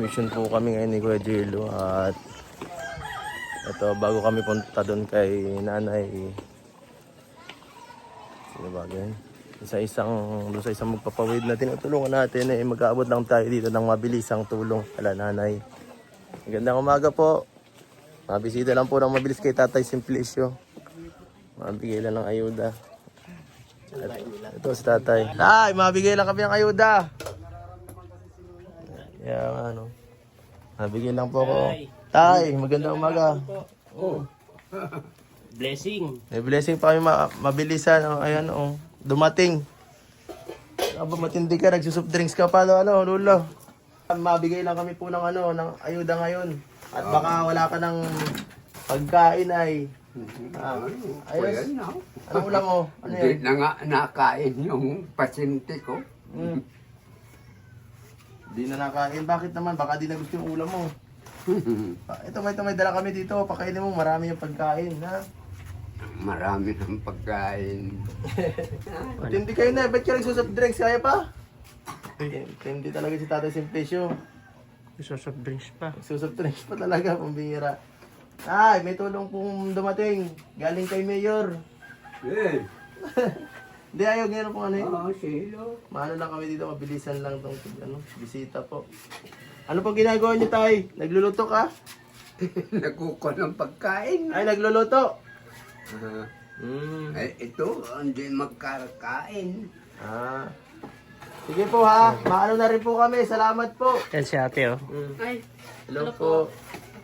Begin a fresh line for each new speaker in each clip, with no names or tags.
mission po kami ngayon ni Kuya Jello at ito bago kami punta doon kay nanay. Sino ba ganyan? Doon sa isang magpapawid na tinutulungan natin mag-aabot lang tayo dito ng mabilisang tulong ala nanay. Magandang umaga po. Mabisita lang po ng mabilis kay Tatay Simplicio. Mabigay lang ng ayuda. Ito si Tatay. Tay, mabigay lang kami ng ayuda. Yan ano. Mabigay lang po ako. Tay, magandang umaga.
Oh. Blessing.
May blessing pa kami mabilisan. Ayan dumating. Aba matindi ka, nagsusup drinks ka pa lolo. Mabigay lang kami po ng ng ayuda ngayon. At baka wala ka ng pagkain ay. Ayos. Anong ulam mo? Ano yan?
Hindi na nga nakain yung pasyente ko.
Di na nakain. Bakit naman? Baka di na gusto yung ulam mo. Ito may dala kami dito. Pakainin mo, marami yung pagkain. Ha?
Marami ng pagkain.
Hindi kayo na. Ba't ka nagsusap drinks? Kaya pa? Hindi talaga si Tatay Simplicio.
Soft drinks pa.
Nagsusap drinks pa talaga. Pambihira. Ay, may tulong pong dumating. Galing kay Mayor.
Eh,
Hindi, ayaw ngayon po
silo.
Maano lang kami dito, mabilisan lang tong bisita po. Ano po ginagawa niyo, Tay? Nagluluto ka?
Nakuko ng pagkain.
Ay, nagluluto.
Ito, hindi magkakain.
Sige po ha, maano na rin po kami. Salamat po.
Yan si ate oh.
Ay,
Hello po.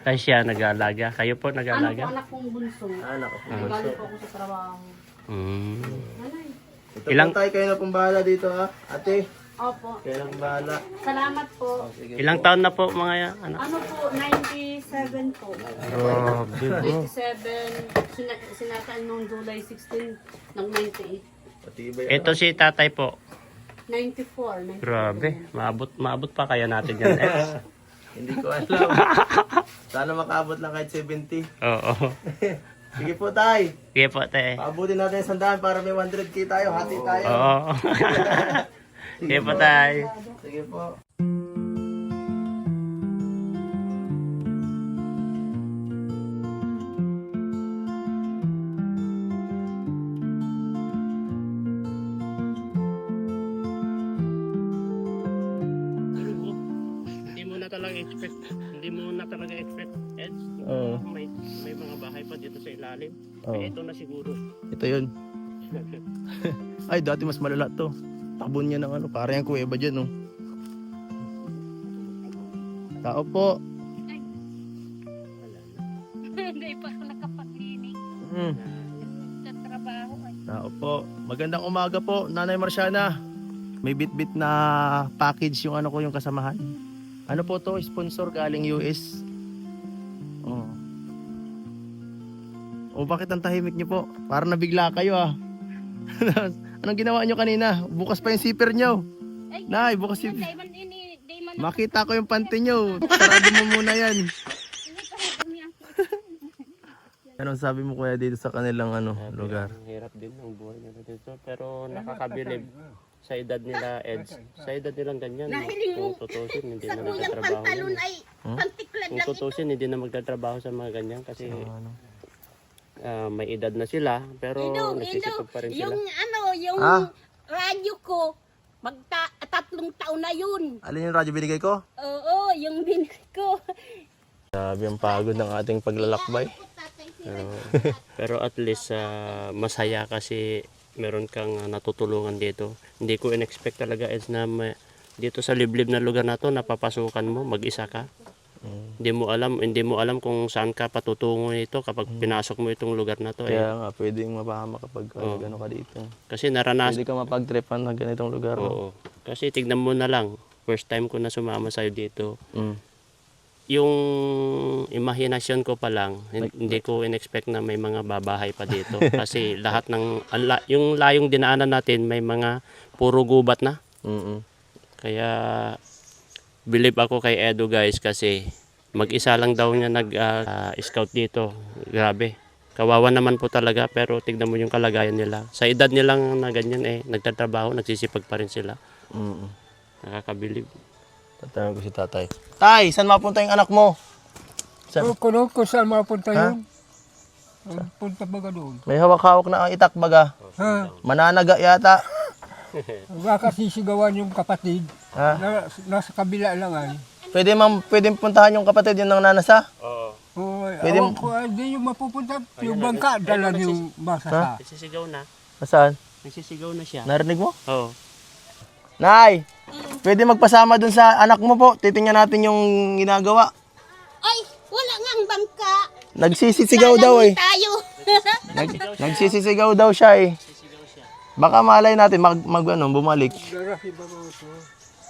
Kaya siya nag-aalaga. Kayo po
ano po
nag-aalaga?
anak kong bunso?
Nakapagod.
Galing po ako sa trabaho. Nanay.
Ito
Ilang-
po tayo, kayo na pong bahala dito ha. Ate,
Opo.
kayo na pong bahala.
Salamat po.
Sige
Ilang
po.
taon na po mga ano?
Ano po, 97 po.
Grabe po.
97, sinataan noong July 16 ng 98.
Patibay.
Ito si tatay po.
94.
Grabe. Maabot pa kaya natin yan.
Hindi ko alam. Sana makaabot lang kahit 70.
Oo.
Sige po tay.
Sige po te.
Paabutin natin yung 100 para may 100k tayo. Hati tayo.
Oo. Sige po tay.
Sige po.
Hindi mo na talaga expect. Eds,
Oo.
may mga bahay pa dito sa ilalim.
Oo.
Ito na siguro.
Ito yun. Ay, dati mas malala to. Tabon niya ng parang yung kuweba dyan, no? Tao po.
Hindi pa ako nakapaglinig sa trabaho.
Tao po. Magandang umaga po, Nanay Marciana. May bit-bit na package yung yung kasamahan. Ano po to? Sponsor galing US. Oh. O bakit ang tahimik niyo po? Parang nabigla kayo ah. Anong ginawa niyo kanina? Bukas pa yung zipper niyo. Nay, bukas yung... Makita ko yung panty niyo. Sarado mo muna yan. Anong sabi mo kuya dito sa kanilang lugar?
Hirap din ang buhay nila dito. Pero nakakabilib sa edad nila, Eds. Sa edad nilang ganyan. Kung tutusin, hindi na nagtatrabaho. Kung tutusin, hindi na magtatrabaho sa mga ganyan. Kasi may edad na sila. Pero nagsisipag pa rin sila.
Yung radyo ko, 3 taon na yun.
Alin yung radyo binigay ko?
Oo, yung binigay ko.
Grabe ang pagod ng ating paglalakbay.
Pero at least masaya kasi meron kang natutulungan dito. Hindi ko in-expect talaga Eds na dito sa liblib na lugar na to napapasukan mo, mag-isa ka. Hindi mo alam kung saan ka patutungo nito kapag pinasok mo itong lugar na to.
Kaya nga, pwedeng mapahama kapag gano'n ka dito.
Kasi naranasan.
Pwede ka mapag-tripan ng ganitong lugar.
Oo. Kasi tignan mo na lang, first time ko na sumama sa'yo dito.
Mm.
Yung imahinasyon ko pa lang, hindi ko in-expect na may mga babahay pa dito. Kasi lahat ng, yung layong dinaanan natin, may mga puro gubat na. Kaya, believe ako kay Edu guys kasi mag-isa lang daw niya nag-scout dito. Grabe. Kawawa naman po talaga pero tignan mo yung kalagayan nila. Sa edad nilang na ganyan nagtatrabaho, nagsisipag pa rin sila. Nakakabilib.
Tatanong ko si tatay. Tay, saan mapunta yung anak mo? Saan?
Kung saan mapunta
Ha?
yun? Punta baga doon.
May hawak-hawak na ang itak baga.
Ha?
Mananaga yata.
Baka sisigawan yung kapatid.
Ha?
Nasa kabila lang ay.
Pwede puntahan yung kapatid yung nananasa?
Oo.
Oh,
Pwede
awan ko, hindi yung mapupunta. Yung bangka, dala yung masasa.
Nagsisigaw na.
Nasaan?
Nagsisigaw na siya.
Narinig mo?
Oo.
Nay, pwede magpasama dun sa anak mo po. Titingnan natin yung ginagawa.
Ay, wala ngang bangka.
Nagsisisigaw daw eh.
Tayo.
Nagsisisigaw daw siya eh. Baka malay natin bumalik.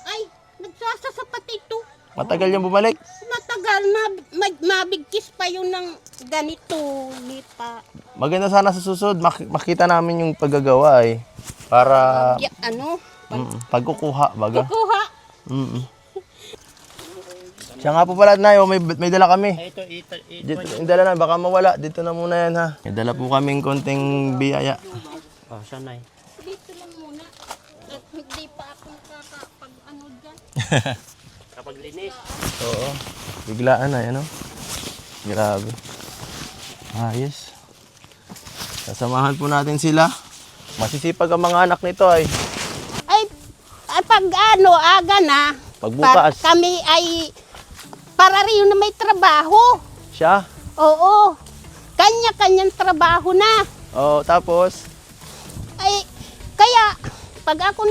Ay, nagsasasapat ito.
Matagal yung bumalik.
Matagal, mabigkis pa yun ng ganito, lipa.
Maganda sana sa susunod makita namin yung paggagawa eh. Para
Ya, ano,
pagkukuha baga.
kuha.
Mm. Siya nga po pala na may dala kami.
Ito.
Dito, yung dala na baka mawala. Dito na muna yan ha. May dala po kaming konting biyaya.
Oh, sanay.
Dito lang muna. At hindi pa ako nakakapag ano dyan.
Kapag linis.
Oo. Biglaan na yan, oh. Grabe. Ayos. Sasamahan po natin sila. Masisipag ang mga anak nito ay.
Ay pag ano, aga na.
Pagbukas.
Kami ay para rin na may trabaho.
Siya.
Oo. Kanya-kanyang trabaho na.
Oo, tapos.
Ay, kaya pag ako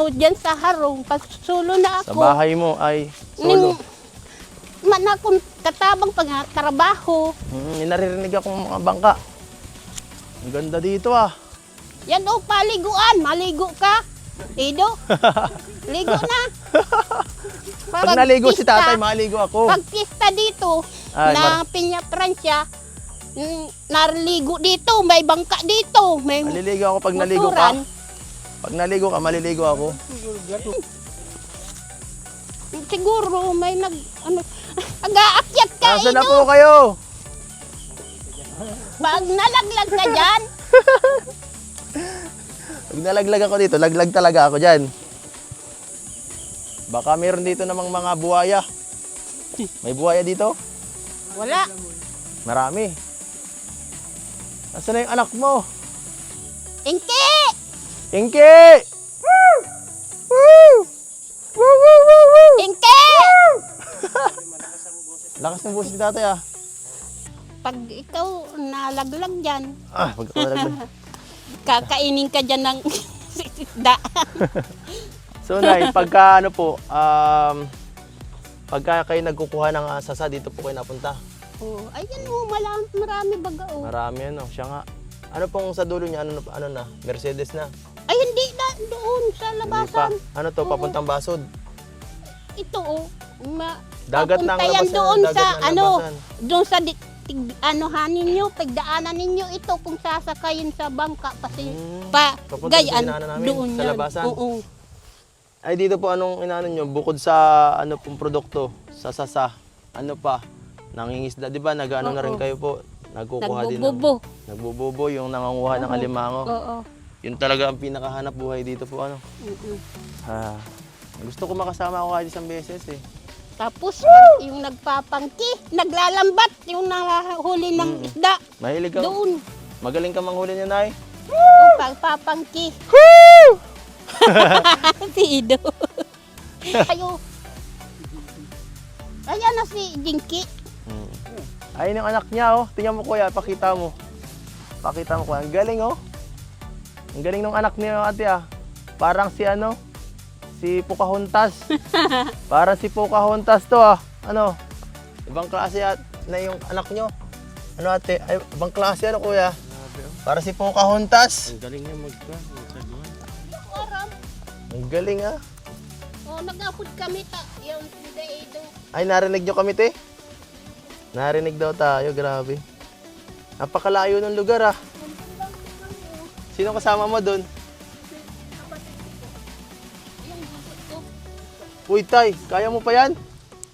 diyan sa harong, pag sulo na
Sa
ako.
bahay mo ay solo.
Man akong katabang pagtrabaho.
Naririnig akong mga bangka. Ang ganda dito ah.
Yan o, paliguan. Maligo ka. Lido. Ligo na.
Pag naligo si tatay, maligo ako.
Pag pista dito,
Ay,
na Piña Francia, nariligo dito. May bangka dito. May
Maliligo ako pag naligo ka.
motoran.
Pag naligo ka, maliligo ako.
Siguro may ag-aakyat ka,
Nasaan na
Ido.
po kayo?
Pag nalaglag ka dyan,
Pag nalaglag ako dito, laglag talaga ako dyan. Baka meron dito namang mga buhaya. May buhaya dito?
wala.
Marami. Nasaan na yung anak mo?
Inki!
Inky! Woo! Woo! Woo, woo, woo, woo!
Inki!
Lakas ng boses ni tatay ah.
Pag ikaw nalaglag dyan,
Pag ako nalaglag.
kakainin ka dyan ng isda.
So, Nay, pagka ano po, pagka kayo nagkukuha ng sasa, dito po kayo napunta.
Oh, ayan oh, marami baga oh.
Marami ano, siya nga. Ano pong sa dulo niya, ano na, Mercedes na.
Ay hindi na doon sa
Hindi pa.
labasan.
Ano to,
Oo.
papuntang Basod.
Ito oh.
Dagat na ang
papunta yan
labasan,
doon
dagat
sa
na ang
ano,
labasan.
doon sa anuhan ninyo, pagdaanan ninyo ito kung sasakayin sa bangka kasi
Papunta sa dinaanan namin,
doon
sa
yan.
labasan.
Oo.
Ay, dito po anong inaano nyo, bukod sa ano pong produkto, sa sasa, ano pa, nangingisda, di ba? Nag-ano na rin
Oo.
kayo po, nagkukuha din.
Nagbububo.
Nagbububo, yung nanganguha ng alimango.
Oo.
Yun talaga ang pinakahanap buhay dito po, ano. Gusto ko makasama ako kahit isang beses eh.
Tapos yung nagpapangki, naglalambat yung nahuli ng isda.
Mahilig ka?
Doon.
Magaling ka manghuli niya, Nay?
Pagpapangki. Si Ido. Ayo. Ayan na si Jinky.
Ayun yung anak niya, oh. Tingnan mo, kuya, pakita mo. Pakita mo, kuya. Ang galing, oh. Ang galing ng anak niya, ate, ah. Parang si ano, si Pocahontas. Parang si Pocahontas to, ah. Ano, ibang klase na yung anak nyo. Ano, ate? Ay, ibang klase, ano, kuya? Para si Pocahontas.
Ang galing niya magsaguan.
Oram.
Ang galing, ah.
Oh, nag-apod kami ta. Yung si Ido.
Ay, narinig nyo kami, te? Narinig daw tayo, grabe. Napakalayo ng lugar, ah. Sino kasama mo doon?
Yung gusto ko.
Uy, tay, kaya mo pa yan?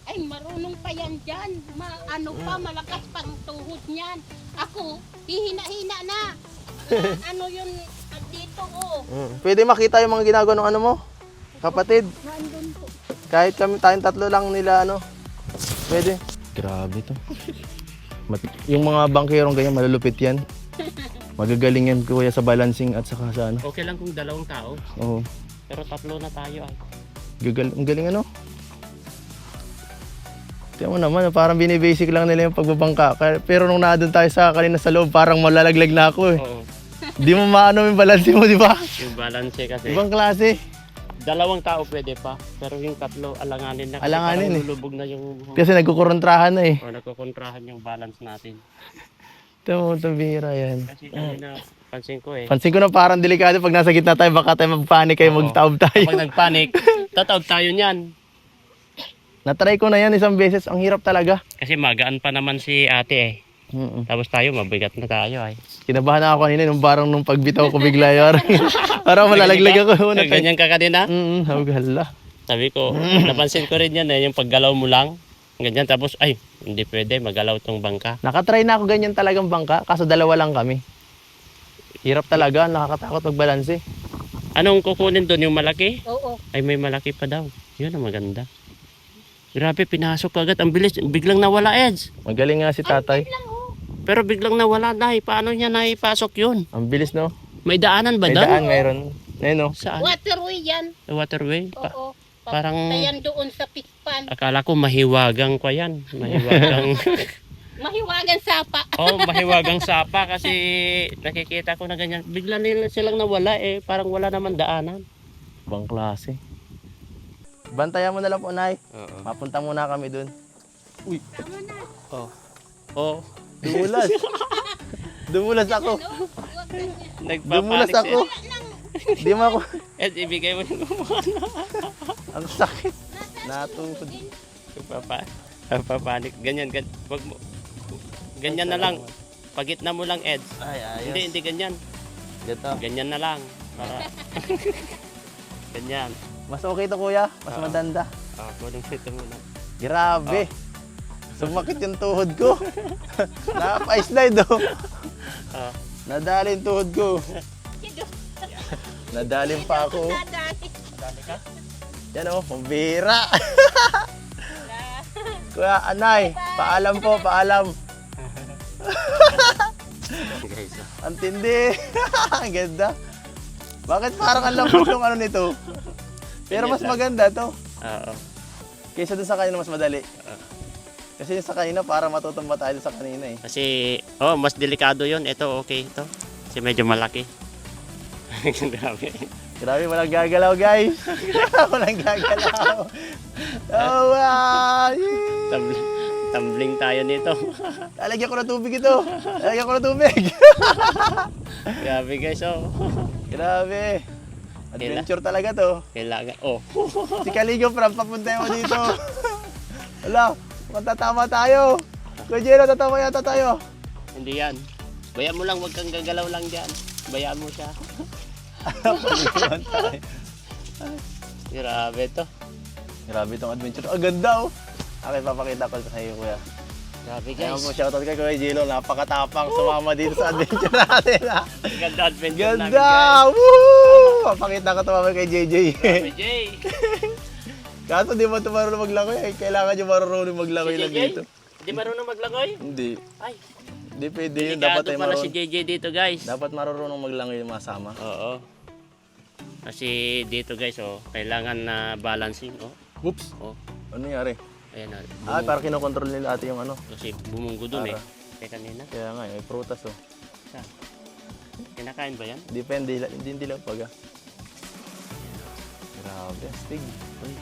Ay, marunong pa yan dyan. Ano pa, malakas pang tuhod niyan. Ako, hihina-hina na. Ano yun, dito oh.
Pwede makita yung mga ginagawa ng ano mo? Kapatid?
Nandun po.
Kahit kami tayong tatlo lang nila, ano, pwede. Grabe to. Yung mga bangkerong ganyan, malulupit yan. Magagaling yan kuya sa balancing at saka sa ano.
Okay lang kung 2 tao.
Oo.
Pero 3 na tayo ay.
Ang galing ano. Tiyan mo naman, parang binibasic lang nila yung pagbabangka. Pero nung naadun tayo sa kanina sa loob, parang malalaglag na ako eh.
Oo.
Di mo maano yung balance mo, di ba?
Yung balance kasi.
Ibang klase.
2 tao pwede pa. Pero yung 3, alanganin na.
Alanganin
Parang
eh.
lulubog na yung...
Kasi nagkukontrahan na eh.
O nagkukontrahan yung balance natin.
Tiyan mo, itong bihira yan.
Kasi kanina, pansin ko eh.
Pansin ko na parang delikado pag nasa gitna tayo, baka tayo magpanik kayo,
Oo.
magtaob tayo.
Kapag nagpanik, tataog tayo niyan.
Natry ko na yan isang beses, ang hirap talaga.
Kasi magaan pa naman si ate eh. Tapos tayo, mabigat na tayo ay.
Kinabahan na ako kanina, nung pagbitaw ko bigla yun. Parang malalaglag ako.
Ganyan ka kanina?
Hala.
Sabi ko, napansin ko rin yan eh, yung paggalaw mo lang. Ganyan, tapos ay, hindi pwede, magalaw tong bangka.
Nakatry na ako ganyan talagang bangka, kaso 2 lang kami. Hirap talaga, nakakatakot magbalanse.
Anong kukunin doon, yung malaki?
Oo.
Ay, may malaki pa daw. Yun ang maganda. Grabe, pinasok ko agad. Ang bilis. Biglang nawala, Eds.
Magaling nga si tatay.
Pero biglang nawala, Day. Paano niya naipasok yun?
Ang bilis, no?
May daanan ba
May
doon?
daan, mayroon. Ayun, no?
Saan?
Waterway yan.
Waterway?
Oo.
parang-
Tayan doon sa pispan.
Akala ko mahiwagang ko yan. Mahiwagang...
Mahiwagan sapa.
oh, mahiwagang sapa kasi nakikita ko na ganyan. Bigla nila silang nawala eh. Parang wala naman daanan.
Ibang klase. Bantayan mo na lang po, Nay.
Oo.
Mapunta muna kami dun. Uy,
Oh. Oh.
dumulas. Dumulas ako. Dumulas
Nagpapanik
ako. Di mo ako.
Ed, ibigay mo yung gumawa.
Ang sakit. Natuhod.
Nagpapanik. Ganyan. Wag mo. Ganyan na lang. Pagitna mo lang, Ed.
Ay, ayos.
Hindi ganyan.
Dito.
Ganyan na lang. Para... ganyan.
Mas okay to, kuya. Mas madanda.
Kunin ito muna.
Grabe. Sumakit yung tuhod ko. Napa-slide, oh.
Ah.
Nadali yung tuhod ko. Nadalim pa ako.
Dali ka?
Yan, oh. Pambira. Kuya, Anay. Paalam po, paalam.
Guys,
Ang tindi. Ang ganda. Bakit parang ang lambot yung ano nito? Pero mas maganda to.
Oo.
Kaysa dun sa kanina mas madali. Kasi yung sa kanina para matutumba tayo sa kanina eh.
Kasi, mas delikado yon. Ito, okay ito. Kasi medyo malaki. Grabe.
Grabe, walang gagalaw guys. Walang gagalaw. Oh, wow.
Tumbling tayo nito.
Lalagyan ko na tubig ito. Lalagyan ko na tubig.
Grabe guys,
Grabe. Adventure talaga to.
Kailangan,
Si Kaligo, papunta mo dito. Wala, matatama tayo. Kuya Jero, tatama yata tayo.
Hindi yan. Bayaan mo lang, wag kang gagalaw lang dyan. Bayaan mo siya. Grabe to.
Grabe itong adventure. Ang ganda oh. Okay, papakita ko sa iyo, kuya.
Grabe
Kaya
guys.
mo shoutout kay Kuya Jelo. Napakatapang sumama dito sa adventure natin.
Ganda adventure namin
Ganda!
guys.
Woo! Papakita ko tumama kay JJ.
Grabe, Jay.
Kaso di mo ito marunong maglangoy. Kailangan nyo marunong maglangoy
Si
lang
JJ?
dito.
Hindi marunong maglangoy?
Hindi.
Ay,
Hindi pwede yun. Dapat
delikado
ay
pala si
marunong.
JJ dito guys.
Dapat marunong maglangoy yung masama.
Oo. Kasi dito guys, kailangan na balancing.
Oops!
Oh.
Ano nangyari?
Ayan na.
Ah, para kinokontrol nila ate yung ano.
Kasi bumunggo dun eh.
Para.
Kaya kanina.
Kaya nga, may prutas oh.
Kinakain ba yan?
Depende, hindi lang pag Grabe, astig. Uy.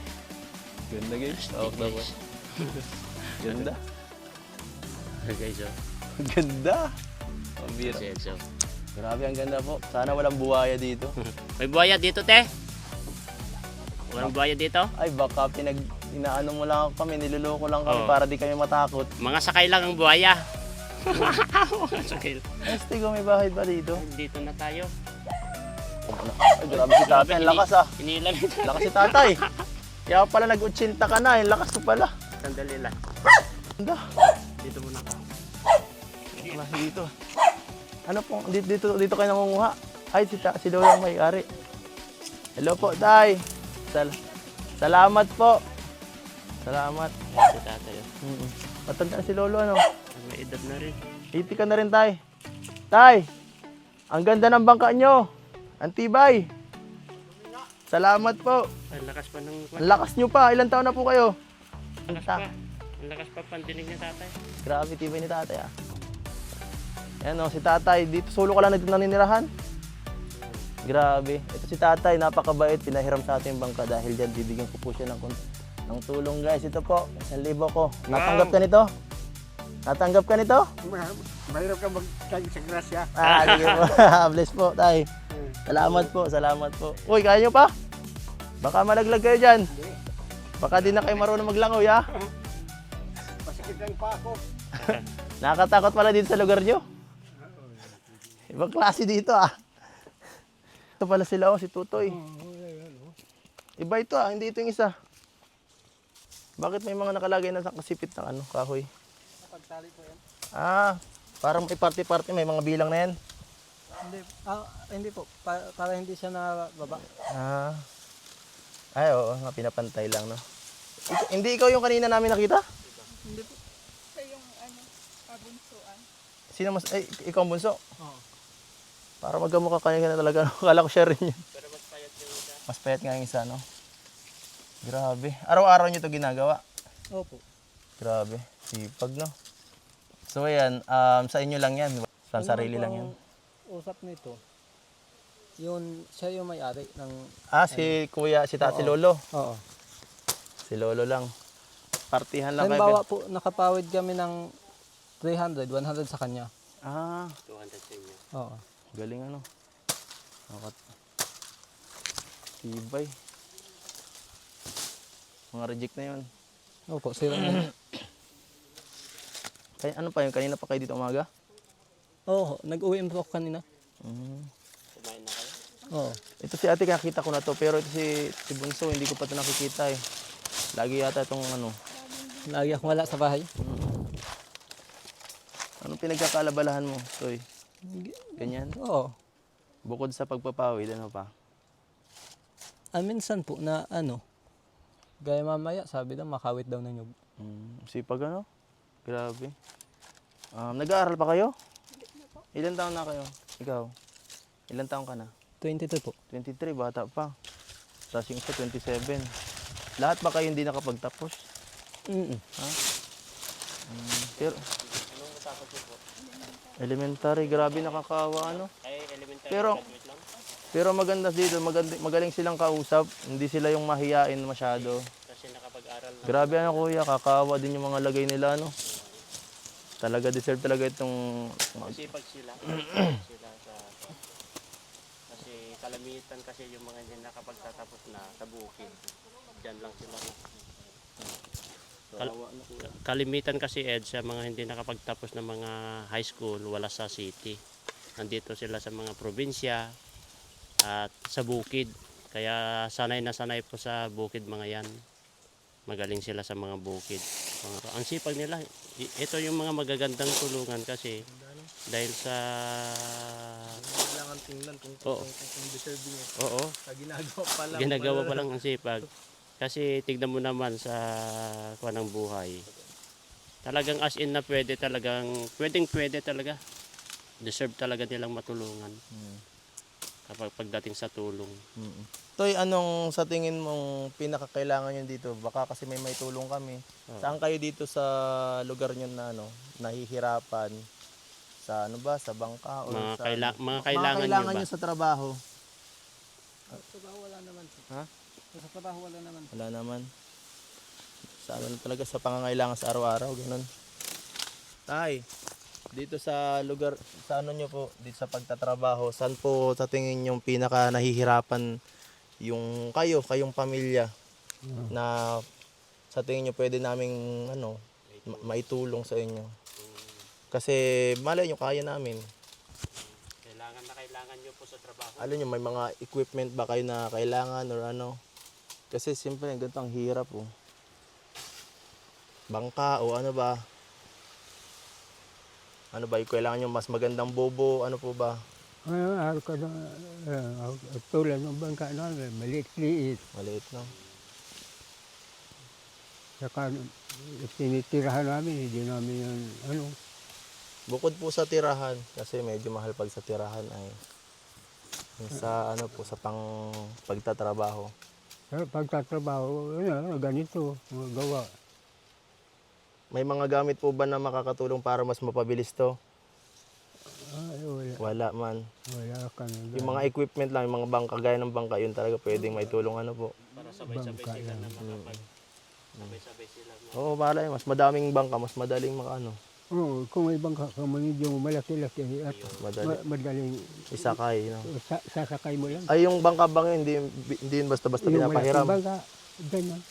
Ganda guys. Tawag na ba? Ganda.
Guys,
Ganda. Ang bira. Grabe, ang ganda po. Sana walang buhaya dito.
May buhaya dito, te. Walang buhaya dito.
Ay, baka inaano mo lang kami, niloloko lang kami
Oo.
para di kami matakot.
Mga sakay lang ang buhaya. Mga sakay lang.
Astig, may bahay ba dito?
Dito na tayo.
Ay, grabe si tatay. Ang lakas ah.
Inilan ito.
Lakas si tatay. Kaya pala nag-80 ka na. Ang lakas ko pala.
Sandali lang.
Ganda.
Dito muna ako.
Wala dito. Ano po? Dito kayo nangunguha. Ay, si daw yung may-ari. Hello po, tay. Salamat po. Salamat.
Ayan si tatay.
Mm. Matanda na si Lolo, ano?
May edad na rin.
80 ka na rin, Tay. Tay, ang ganda ng bangka nyo. Antibay. Salamat po.
Ang lakas pa ng...
Ang lakas nyo pa. Ilan taon na po kayo?
Ang lakas pa. Ang lakas pa pandinig ni tatay.
Grabe, tibay ni tatay, ah. Ayan o, si tatay. Dito solo ka lang naninirahan. Grabe. Ito si tatay, napakabait. Pinahiram sa ating bangka dahil dyan bibigyan ko po siya ng tulong, guys. Ito po, 1,000 ko. Natanggap ka nito? Natanggap ka nito?
Mahirap ka magtag sa grasya.
Sige po. Bless po, tay. Salamat po, salamat po. Uy, kaya nyo pa? Baka malaglag kayo dyan. Baka di na kayo marunong maglangoy, ha?
Masakit lang pa ako.
Nakakatakot pala dito sa lugar nyo. Ibang klase dito, ah. Ito pala sila, oh, si Tutoy. Iba ito, ah. Hindi ito yung isa. Bakit may mga nakalagay na sa kasipit ng kahoy?
Napagtali po yan.
Ah, parang may party-party, may mga bilang na yan.
Hindi po. Para hindi siya nababa.
Ah. Ay, oo, nga pinapantay lang, no? Hindi ikaw yung kanina namin nakita?
Hindi po.
Sino mas, ay, ikaw ang bunso?
Oo.
Para magkamukha kanya na talaga, no? Kala ko siya rin yun.
Pero mas payat yung isa.
Mas payat nga yung isa, no? Grabe. Araw-araw nyo ito ginagawa.
Opo.
Grabe. Sipag, no? So, ayan, sa inyo lang yan. Sa sarili lang yan.
Usap nito. Siya yung may-ari ng...
Ah, si kuya, si tati Lolo.
Oo.
Si Lolo lang. Partihan lang kayo.
Halimbawa po, nakapawid kami ng 300, 100 sa kanya.
Ah,
200 sa inyo.
Oo.
galing ano. Tibay. Mga reject na yun.
Opo, sila na.
Kaya, ano pa yun? Kanina pa kayo dito umaga?
Oo, nag-uwi po ako kanina.
Kumain na kayo?
Oo.
Ito si ate, nakita ko na to. Pero ito si Bunso, hindi ko pa ito nakikita eh. Lagi yata itong ano.
Lagi akong wala sa bahay.
Anong pinagkakalabalahan mo, Toy? Ganyan?
Oo.
Bukod sa pagpapawid, ano pa?
Minsan po na gaya mamaya, sabi daw, makawit daw ng nyug.
Sipag ano? Grabe. Nag-aaral pa kayo? Ilan taon na kayo? Ikaw? Ilan taon ka na?
22 po.
23, bata pa. Tapos yung isa, 27. Lahat ba kayo hindi nakapagtapos? Ha? Pero, elementary, grabe nakakawa ano.
Ay, elementary
Pero-
graduate lang.
Pero maganda dito, magaling silang kausap. Hindi sila yung mahiyain masyado.
Kasi nakapag-aral na.
Grabe ano kuya, kakawa din yung mga lagay nila ano. Talaga deserve talaga itong
Masipag sila. Sila sa... Kasi kalamitan kasi yung mga hindi nakapagtatapos na sa bukid. Diyan lang sila. Kalimitan kasi Ed sa mga hindi nakapagtapos ng mga high school, wala sa city. Nandito sila sa mga probinsya at sa bukid. Kaya sanay na sanay po sa bukid mga yan. Magaling sila sa mga bukid. Ang sipag nila, ito yung mga magagandang tulungan kasi dahil sa...
kailangan tingnan kung deserve niya.
Oo,
Ginagawa pa lang.
ginagawa pa lang ang sipag. Kasi tignan mo naman sa kuha ng buhay. Talagang as in na pwede talaga. Deserve talaga nilang matulungan. Kapag pagdating sa tulong.
Toy, anong sa tingin mong pinakakailangan nyo dito? Baka kasi may tulong kami. Saan kayo dito sa lugar nyo na nahihirapan? Sa sa bangka? O
Mga,
sa,
mga kailangan nyo ba?
nyo sa trabaho?
Sa trabaho wala naman po.
Ha?
Sa trabaho wala naman.
Wala naman. Sa talaga sa pangangailangan sa araw-araw, ganun. Tay, dito sa lugar, sa nyo po, dito sa pagtatrabaho, saan po sa tingin yung pinaka nahihirapan yung kayong pamilya na sa tingin nyo pwede naming maitulong sa inyo? Kasi malay nyo, kaya namin.
Kailangan nyo po sa trabaho.
Alam nyo, may mga equipment ba kayo na kailangan or ano? Kasi siyempre, ganito ang hirap oh. Bangka o ano ba? Ano ba, yung kailangan nyo mas magandang bobo? Ano po ba?
Tulad ng bangka namin, maliit-liit.
Maliit, no?
Saka tinitirahan namin, hindi namin yan, ano.
Bukod po sa tirahan, kasi medyo mahal pag sa tirahan ay yung sa ano po sa pang pagtatrabaho.
Sa pagtatrabaho, ano, ganito, mga gawa.
May mga gamit po ba na makakatulong para mas mapabilis to?
Ay, wala,
Wala man.
wala ka na.
Yung mga equipment lang, yung mga bangka, gaya ng bangka, yun talaga pwedeng may tulong ano po.
Para sabay-sabay
Bangka
sila
lang.
na makapag... Sabay-sabay sila.
Oo, malay, mas madaming bangka, mas madaling ano,
Oo, kung may bangka ka, medyo malaki-laki at madaling
isakay. No?
sasakay mo lang.
Ay, yung bangka bang yun, hindi yun basta-basta
Yung
pinapahiram.
malaking bangka, ganyan.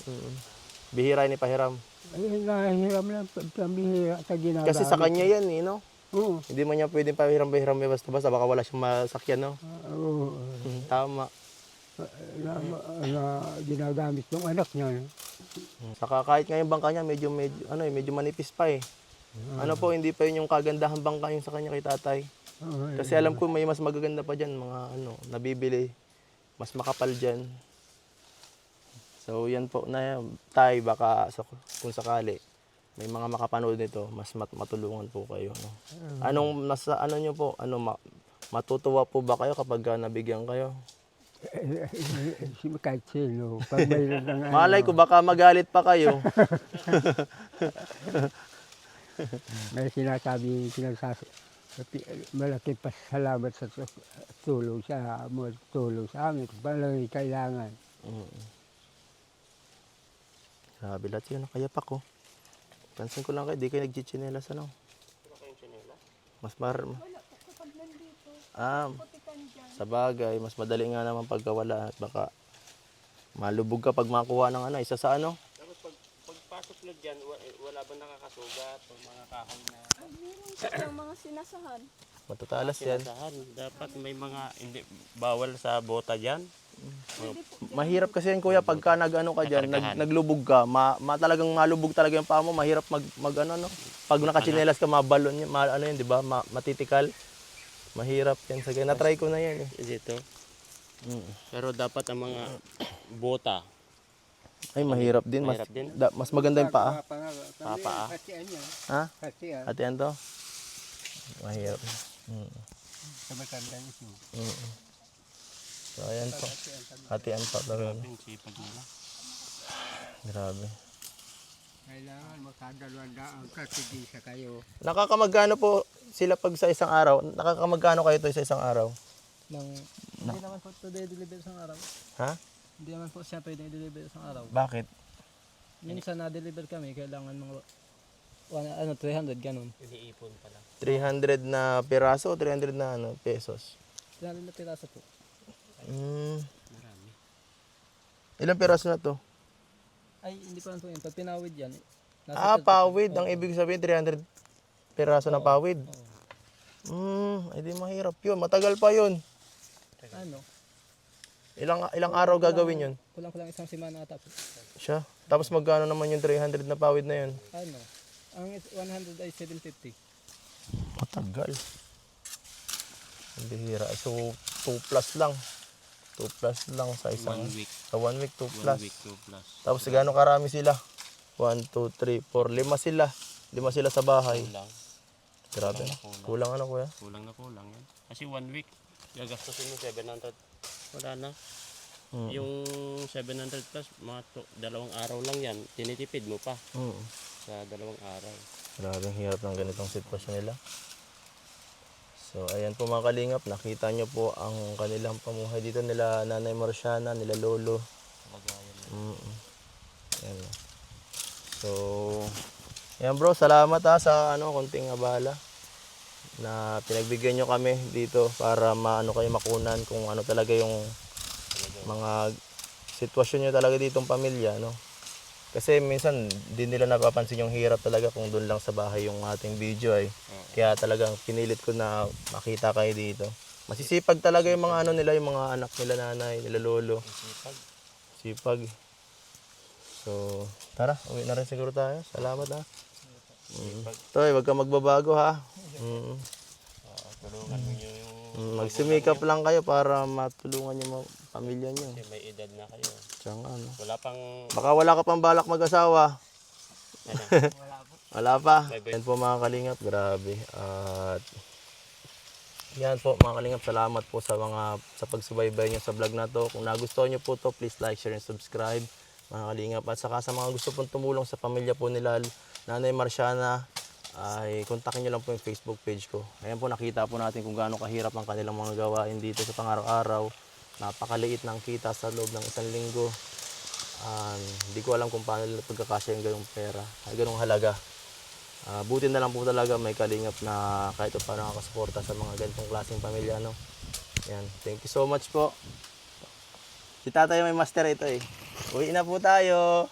Bihira ni pahiram.
Ay, nahiram lang, pambihira sa ginagawa.
Kasi sa kanya yan eh, no?
Oo.
Hindi man niya pwedeng pahiram-pahiram basta-basta, baka wala siyang masakyan, no?
Oo.
Tama.
Na ginagamit ng anak niya.
Saka kahit nga yung bangka niya, medyo manipis pa eh. Ano po, hindi pa yun yung kagandahan bangka yung sa kanya kay tatay.
Oo,
Kasi alam ko may mas magaganda pa dyan, mga nabibili. Mas makapal dyan. So yan po na tay, baka kung sakali may mga makapanood nito, mas matulungan po kayo. No? Anong nasa ano nyo po? Matutuwa po ba kayo kapag nabigyan kayo?
kahit sino. Pag mayroon ng ano,
Malay ko baka magalit pa kayo.
may sinasabi, malaki pasalamat sa tulong sa amin. Kung paano kailangan.
Grabe lahat yun, nakayapak ko. Pansin ko lang kayo, di kayo nagchichinelas ano. Mas sa bagay, mas madali nga naman pagkawala at baka malubog ka pag makuha ng isa sa ano.
Tapos pagpasok nyo dyan, wala ba nakakasugat o mga kahoy na...
Yung mga sinasahan.
Matatalas yan.
Sinasahan. Dapat may mga bawal sa bota dyan.
Mahirap kasi yan kuya pagka nag-ano ka dyan, naglubog ka, talagang malubog talaga yung paa mo, mahirap mag ano no. Pag nakachinelas ka, mabalon yun, ano yun, di ba? Matitikal. Mahirap yan. Sige, na-try ko na yan eh.
Dito. Pero dapat ang mga bota.
Ay, mahirap din.
Mahirap din.
Mas maganda yung paa.
Paa.
Ha?
Kasi
Ate Anto? Mahirap.
sa matanda ito.
So, ayan po. Hatian pa talaga.
Yung sipag nila.
Grabe.
Kailangan makadalawang daang katigisa kayo.
Nakakamagkano po sila pag sa isang araw? Nakakamagkano kayo to sa isang araw?
Hindi naman po ito deliver isang araw.
Ha?
Hindi naman po siya pwede i-deliver isang araw.
Bakit?
Minsan na-deliver kami, kailangan mga 300 ganun.
Iniipon pala.
300 na piraso o 300 na pesos?
300 na piraso po.
Marami.
Ilang piraso na to?
Ay, hindi pa lang po yun. Pag pinawid yan,
Pawid. Ang ibig sabihin 300 piraso na pawid. Ay di mahirap yun. Matagal pa yun.
ano,
Ilang araw gagawin yun?
kulang-kulang isang semana ata po.
Siya. Tapos magkano naman yung 300 na pawid na yun?
Ano, ang 100 ay 750.
Matagal. Ang bihira. So, 2 plus lang. 2 plus lang sa isang...
1 week.
Sa 1 week, 2
1
plus.
week, 2 plus.
Tapos gaano karami sila? 1, 2, 3, 4, 5 sila. 5 sila sa bahay.
Kulang.
Grabe. Kulang ano kuya?
Kulang na kulang yan. Kasi 1 week, gagastusin mo 700. Wala na. Yung 700 plus, mga 2 araw lang yan. Tinitipid mo pa sa 2 araw.
Grabe ang hirap ng ganitong sitwasyon nila. So, ayan po mga kalingap. Nakita nyo po ang kanilang pamuhay dito nila Nanay Marciana, nila Lolo. Ayan. So, ayan bro, salamat sa konting abala na pinagbigyan nyo kami dito para kayo makunan kung ano talaga yung mga sitwasyon nyo talaga ditong pamilya, no? Kasi minsan di nila napapansin yung hirap talaga kung doon lang sa bahay yung ating video ay. Kaya talagang pinilit ko na makita kayo dito. Masisipag talaga yung mga nila, yung mga anak nila nanay, nila lolo. Sipag. So, tara, uwi na rin siguro tayo. Salamat ha. Toy, wag ka magbabago ha.
Tulungan mo yung
Magsimikap lang kayo para matulungan yung pamilya nyo.
kasi may edad na kayo.
Tsaka ano.
Wala pang
Baka wala ka pang balak mag-asawa. Wala pa. Yan po mga kalingap, grabe. At yan po mga kalingap, salamat po sa pagsubaybay nyo sa vlog na to. Kung nagustuhan nyo po to, please like, share, and subscribe mga kalingap. At saka sa mga gusto pong tumulong sa pamilya po nila Nanay Marciana, ay kontakin nyo lang po yung Facebook page ko. Ayan po, nakita po natin kung gaano kahirap ang kanilang mga gawain dito sa pang-araw-araw. Napakaliit ng kita sa loob ng isang linggo. Hindi ko alam kung paano nila pagkakasya yung ganong pera, ay ganong halaga. Buti na lang po talaga may kalingap na kahit pa nakakasuporta sa mga ganitong klaseng pamilya, no? Yan. Thank you so much po. Si tatay may master ito eh. Uwi na po tayo.